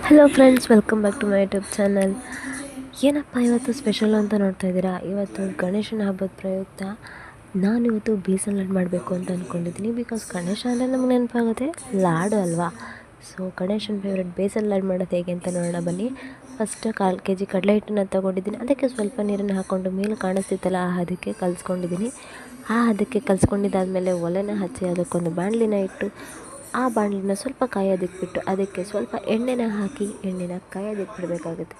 Hello friends, welcome back to my YouTube channel. ಏನಪ್ಪ ಇವತ್ತು special ಅಂತ ನೋಡ್ತಾ ಇದ್ದೀರಾ. ಇವತ್ತು ಗಣೇಶನ ಹಬ್ಬದ ಪ್ರಯುಕ್ತ ನಾನಿವತ್ತು ಬೇಸನ್ ಲಾಡು ಮಾಡಬೇಕು ಅಂತ ಅಂದ್ಕೊಂಡಿದ್ದೀನಿ. ಬಿಕಾಸ್ ಗಣೇಶ ಅಂದರೆ ನಮ್ಗೆ ನೆನಪಾಗುತ್ತೆ ಲಾಡು ಅಲ್ವಾ. ಸೊ ಗಣೇಶನ ಫೇವ್ರೆಟ್ ಬೇಸನ್ ಲಾಡು ಮಾಡೋದು ಹೇಗೆ ಅಂತ ನೋಡೋಣ ಬನ್ನಿ. ಫಸ್ಟ್ 1/4 kg ಕಡಲೆ ಹಿಟ್ಟನ್ನು ತೊಗೊಂಡಿದ್ದೀನಿ. ಅದಕ್ಕೆ ಸ್ವಲ್ಪ ನೀರನ್ನು ಹಾಕ್ಕೊಂಡು ಮೇಲೆ ಕಾಣಿಸ್ತಿತ್ತಲ್ಲ ಆ ಹದಕ್ಕೆ ಕಲಿಸ್ಕೊಂಡಿದ್ದೀನಿ. ಆ ಹದಕ್ಕೆ ಕಲಿಸ್ಕೊಂಡಿದ್ದಾದಮೇಲೆ ಒಲೆನ ಹಚ್ಚಿ ಅದಕ್ಕೊಂದು ಬಾಣಲಿನ ಇಟ್ಟು ಆ ಬಾಣಲಿನ ಸ್ವಲ್ಪ ಕಾಯೋದಕ್ಕೆ ಬಿಟ್ಟು ಅದಕ್ಕೆ ಸ್ವಲ್ಪ ಎಣ್ಣೆನ ಹಾಕಿ ಎಣ್ಣೆನ ಕಾಯೋದಕ್ಕೆ ಬಿಡಬೇಕಾಗುತ್ತೆ.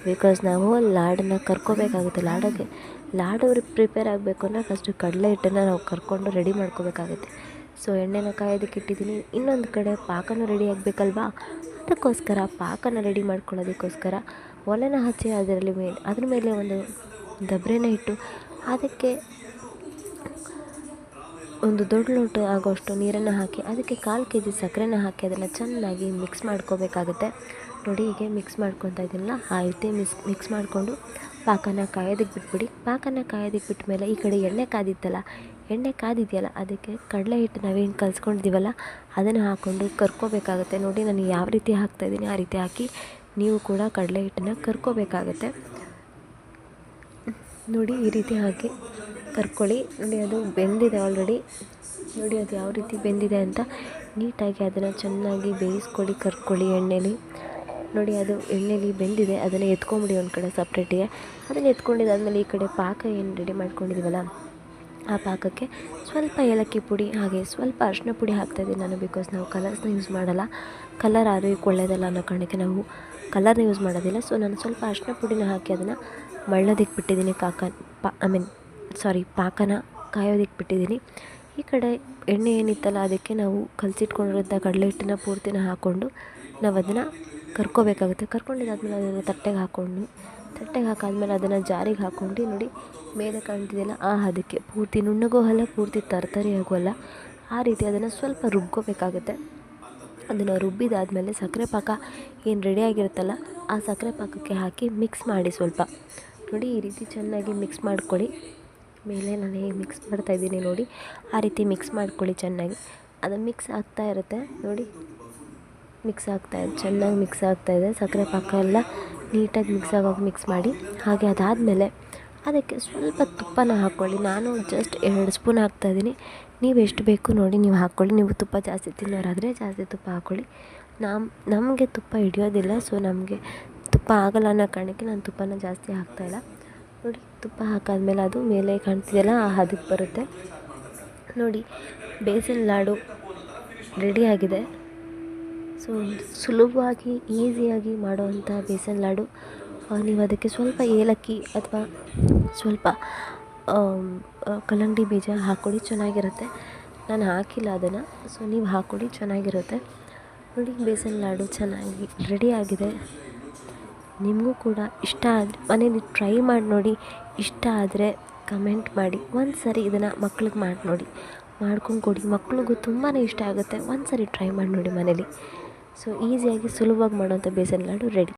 ಬಿಕಾಸ್ ನಾವು ಲಾಡನ್ನ ಕರ್ಕೋಬೇಕಾಗುತ್ತೆ. ಲಾಡು ಪ್ರಿಪೇರ್ ಆಗಬೇಕು ಅಂದರೆ ಫಸ್ಟು ಕಡಲೆ ಹಿಟ್ಟನ್ನು ನಾವು ಕರ್ಕೊಂಡು ರೆಡಿ ಮಾಡ್ಕೋಬೇಕಾಗುತ್ತೆ. ಸೊ ಎಣ್ಣೆನ ಕಾಯೋದಕ್ಕೆ ಇಟ್ಟಿದ್ದೀನಿ. ಇನ್ನೊಂದು ಕಡೆ ಪಾಕನೂ ರೆಡಿ ಆಗಬೇಕಲ್ವಾ. ಅದಕ್ಕೋಸ್ಕರ ಪಾಕನ ರೆಡಿ ಮಾಡ್ಕೊಳ್ಳೋದಕ್ಕೋಸ್ಕರ ಒಲೆನ ಹಚ್ಚಿ ಅದ್ರ ಮೇಲೆ ಒಂದು ದಬ್ರೆನ ಇಟ್ಟು ಅದಕ್ಕೆ ಒಂದು ದೊಡ್ಡ ಲೋಟ ಆಗೋಷ್ಟು ನೀರನ್ನು ಹಾಕಿ ಅದಕ್ಕೆ 1/4 kg ಸಕ್ಕರೆನ ಹಾಕಿ ಅದನ್ನು ಚೆನ್ನಾಗಿ ಮಿಕ್ಸ್ ಮಾಡ್ಕೋಬೇಕಾಗುತ್ತೆ. ನೋಡಿ, ಹೀಗೆ ಮಿಕ್ಸ್ ಮಾಡ್ಕೊತಾ ಇದ್ದೀನಲ್ಲ, ಆ ರೀತಿ ಮಿಕ್ಸ್ ಮಾಡಿಕೊಂಡು ಪಾಕನ ಕಾಯೋದಕ್ಕೆ ಬಿಟ್ಬಿಡಿ. ಪಾಕನ ಕಾಯೋದಕ್ಕೆ ಬಿಟ್ಟ ಮೇಲೆ ಈ ಕಡೆ ಎಣ್ಣೆ ಕಾದಿದೆಯಲ್ಲ ಅದಕ್ಕೆ ಕಡಲೆ ಹಿಟ್ಟು ನಾವೇನು ಕಲಿಸ್ಕೊಂಡಿದ್ದೀವಲ್ಲ ಅದನ್ನು ಹಾಕ್ಕೊಂಡು ಕರ್ಕೋಬೇಕಾಗುತ್ತೆ. ನೋಡಿ, ನಾನು ಯಾವ ರೀತಿ ಹಾಕ್ತಾಯಿದ್ದೀನಿ ಆ ರೀತಿ ಹಾಕಿ ನೀವು ಕೂಡ ಕಡಲೆ ಹಿಟ್ಟನ್ನು ಕರ್ಕೋಬೇಕಾಗುತ್ತೆ. ನೋಡಿ, ಈ ರೀತಿ ಹಾಕಿ ಕರ್ಕೊಳ್ಳಿ. ನೋಡಿ, ಅದು ಬೆಂದಿದೆ ಆಲ್ರೆಡಿ. ನೋಡಿ, ಅದು ಯಾವ ರೀತಿ ಬೆಂದಿದೆ ಅಂತ ನೀಟಾಗಿ ಅದನ್ನು ಚೆನ್ನಾಗಿ ಬೇಯಿಸ್ಕೊಳ್ಳಿ, ಕರ್ಕೊಳ್ಳಿ ಎಣ್ಣೆಲಿ. ನೋಡಿ, ಅದು ಎಣ್ಣೆಲಿ ಬೆಂದಿದೆ. ಅದನ್ನು ಎತ್ಕೊಂಬಿಡಿ ಒಂದು ಕಡೆ ಸಪ್ರೇಟಿಗೆ. ಅದನ್ನು ಎತ್ಕೊಂಡಿದ್ದಾದಮೇಲೆ ಈ ಕಡೆ ಪಾಕ ಏನು ರೆಡಿ ಮಾಡ್ಕೊಂಡಿದ್ದೀವಲ್ಲ ಆ ಪಾಕಕ್ಕೆ ಸ್ವಲ್ಪ ಏಲಕ್ಕಿ ಪುಡಿ ಹಾಗೆ ಸ್ವಲ್ಪ ಅರಿಶಿನ ಪುಡಿ ಹಾಕ್ತಾಯಿದ್ದೀನಿ ನಾನು. ಬಿಕಾಸ್ ನಾವು ಕಲರ್ಸ್ನ ಯೂಸ್ ಮಾಡಲ್ಲ. ಕಲರ್ ಆರೋಗ್ಯಕ್ಕೆ ಒಳ್ಳೆಯದಲ್ಲ ಅನ್ನೋ ಕಾರಣಕ್ಕೆ ನಾವು ಕಲರ್ನ ಯೂಸ್ ಮಾಡೋದಿಲ್ಲ. ಸೊ ನಾನು ಸ್ವಲ್ಪ ಅರಿಶಿನ ಪುಡಿನ ಹಾಕಿ ಅದನ್ನು ಮಳ್ಳೋದಕ್ಕೆ ಬಿಟ್ಟಿದ್ದೀನಿ. ಪಾಕನ ಕಾಯೋದಕ್ಕೆ ಬಿಟ್ಟಿದ್ದೀನಿ. ಈ ಕಡೆ ಎಣ್ಣೆ ಏನಿತ್ತಲ್ಲ ಅದಕ್ಕೆ ನಾವು ಕಲಸಿಟ್ಕೊಂಡಿರೋಂಥ ಕಡಲೆ ಹಿಟ್ಟನ್ನ ಪೂರ್ತಿನ ಹಾಕ್ಕೊಂಡು ನಾವು ಅದನ್ನು ಕರ್ಕೋಬೇಕಾಗುತ್ತೆ. ಕರ್ಕೊಂಡಿದ್ದಾದ್ಮೇಲೆ ಅದನ್ನು ತಟ್ಟೆಗೆ ಹಾಕಾದ್ಮೇಲೆ ಅದನ್ನು ಜಾರಿಗೆ ಹಾಕ್ಕೊಂಡು ನೋಡಿ, ಮೇಲೆ ಕಾಣ್ತಿದೆಯಲ್ಲ ಆ ಹದಕ್ಕೆ ಪೂರ್ತಿ ನುಣ್ಣಗೂ ಅಲ್ಲ, ಪೂರ್ತಿ ತರ್ತರಿ ಆಗೋಲ್ಲ, ಆ ರೀತಿ ಅದನ್ನು ಸ್ವಲ್ಪ ರುಬ್ಕೋಬೇಕಾಗುತ್ತೆ. ಅದನ್ನು ರುಬ್ಬಿದಾದಮೇಲೆ ಸಕ್ಕರೆ ಪಾಕ ಏನು ರೆಡಿಯಾಗಿರುತ್ತಲ್ಲ ಆ ಸಕ್ಕರೆ ಪಾಕಕ್ಕೆ ಹಾಕಿ ಮಿಕ್ಸ್ ಮಾಡಿ ಸ್ವಲ್ಪ. ನೋಡಿ, ಈ ರೀತಿ ಚೆನ್ನಾಗಿ ಮಿಕ್ಸ್ ಮಾಡ್ಕೊಳ್ಳಿ. ಮೇಲೆ ನಾನು ಹೇಗೆ ಮಿಕ್ಸ್ ಮಾಡ್ತಾಯಿದ್ದೀನಿ ನೋಡಿ, ಆ ರೀತಿ ಮಿಕ್ಸ್ ಮಾಡ್ಕೊಳ್ಳಿ ಚೆನ್ನಾಗಿ. ಅದು ಮಿಕ್ಸ್ ಆಗ್ತಾ ಇರುತ್ತೆ ನೋಡಿ, ಚೆನ್ನಾಗಿ ಮಿಕ್ಸ್ ಆಗ್ತಾಯಿದೆ. ಸಕ್ಕರೆ ಪಾಕ ಎಲ್ಲ ನೀಟಾಗಿ ಮಿಕ್ಸ್ ಆಗೋಗಿ ಮಿಕ್ಸ್ ಮಾಡಿ. ಹಾಗೆ ಅದಾದಮೇಲೆ ಅದಕ್ಕೆ ಸ್ವಲ್ಪ ತುಪ್ಪನ ಹಾಕ್ಕೊಳ್ಳಿ. ನಾನು ಜಸ್ಟ್ 2 ಸ್ಪೂನ್ ಹಾಕ್ತಾಯಿದ್ದೀನಿ. ನೀವು ಎಷ್ಟು ಬೇಕು ನೋಡಿ ನೀವು ಹಾಕ್ಕೊಳ್ಳಿ. ನೀವು ತುಪ್ಪ ಜಾಸ್ತಿ ತಿನ್ನೋರಾದರೆ ಜಾಸ್ತಿ ತುಪ್ಪ ಹಾಕ್ಕೊಳ್ಳಿ. ನಮಗೆ ತುಪ್ಪ ಹಿಡಿಯೋದಿಲ್ಲ, ಸೊ ನಮಗೆ ತುಪ್ಪ ಆಗಲ್ಲ ಅನ್ನೋ ಕಾರಣಕ್ಕೆ ನಾನು ತುಪ್ಪನ ಜಾಸ್ತಿ ಹಾಕ್ತಾಯಿಲ್ಲ. ನೋಡಿ, ತುಪ್ಪ ಹಾಕಾದ್ಮೇಲೆ ಅದು ಮೇಲೆ ಕಾಣ್ತಿದೆಯಲ್ಲ ಆ ಹದಕ್ಕೆ ಬರುತ್ತೆ. ನೋಡಿ, ಬೇಸನ್ ಲಾಡು ರೆಡಿಯಾಗಿದೆ. ಸೊ ಸುಲಭವಾಗಿ ಈಸಿಯಾಗಿ ಮಾಡೋವಂಥ ಬೇಸನ್ ಲಾಡು. ನೀವು ಅದಕ್ಕೆ ಸ್ವಲ್ಪ ಏಲಕ್ಕಿ ಅಥವಾ ಸ್ವಲ್ಪ ಕಲ್ಲಂಗಡಿ ಬೀಜ ಹಾಕ್ಕೊಳ್ಳಿ, ಚೆನ್ನಾಗಿರುತ್ತೆ. ನಾನು ಹಾಕಿಲ್ಲ ಅದನ್ನು, ಸೊ ನೀವು ಹಾಕ್ಕೊಳ್ಳಿ, ಚೆನ್ನಾಗಿರುತ್ತೆ. ನೋಡಿ, ಬೇಸನ್ ಲಾಡು ಚೆನ್ನಾಗಿ ರೆಡಿಯಾಗಿದೆ. ನಿಮಗೂ ಕೂಡ ಇಷ್ಟ ಆದರೆ ಮನೇಲಿ ಟ್ರೈ ಮಾಡಿ ನೋಡಿ. ಇಷ್ಟ ಆದರೆ ಕಮೆಂಟ್ ಮಾಡಿ. ಒಂದು ಸರಿ ಇದನ್ನು ಮಕ್ಳಿಗೆ ಮಾಡಿ ನೋಡಿ, ಮಾಡ್ಕೊಂಡು ಕೊಡಿ. ಮಕ್ಳಿಗೂ ತುಂಬಾ ಇಷ್ಟ ಆಗುತ್ತೆ. ಒಂದು ಸರಿ ಟ್ರೈ ಮಾಡಿ ನೋಡಿ ಮನೇಲಿ. ಸೊ ಈಸಿಯಾಗಿ ಸುಲಭವಾಗಿ ಮಾಡೋಂಥ ಬೇಸನ್ ಲಾಡು ರೆಡಿ.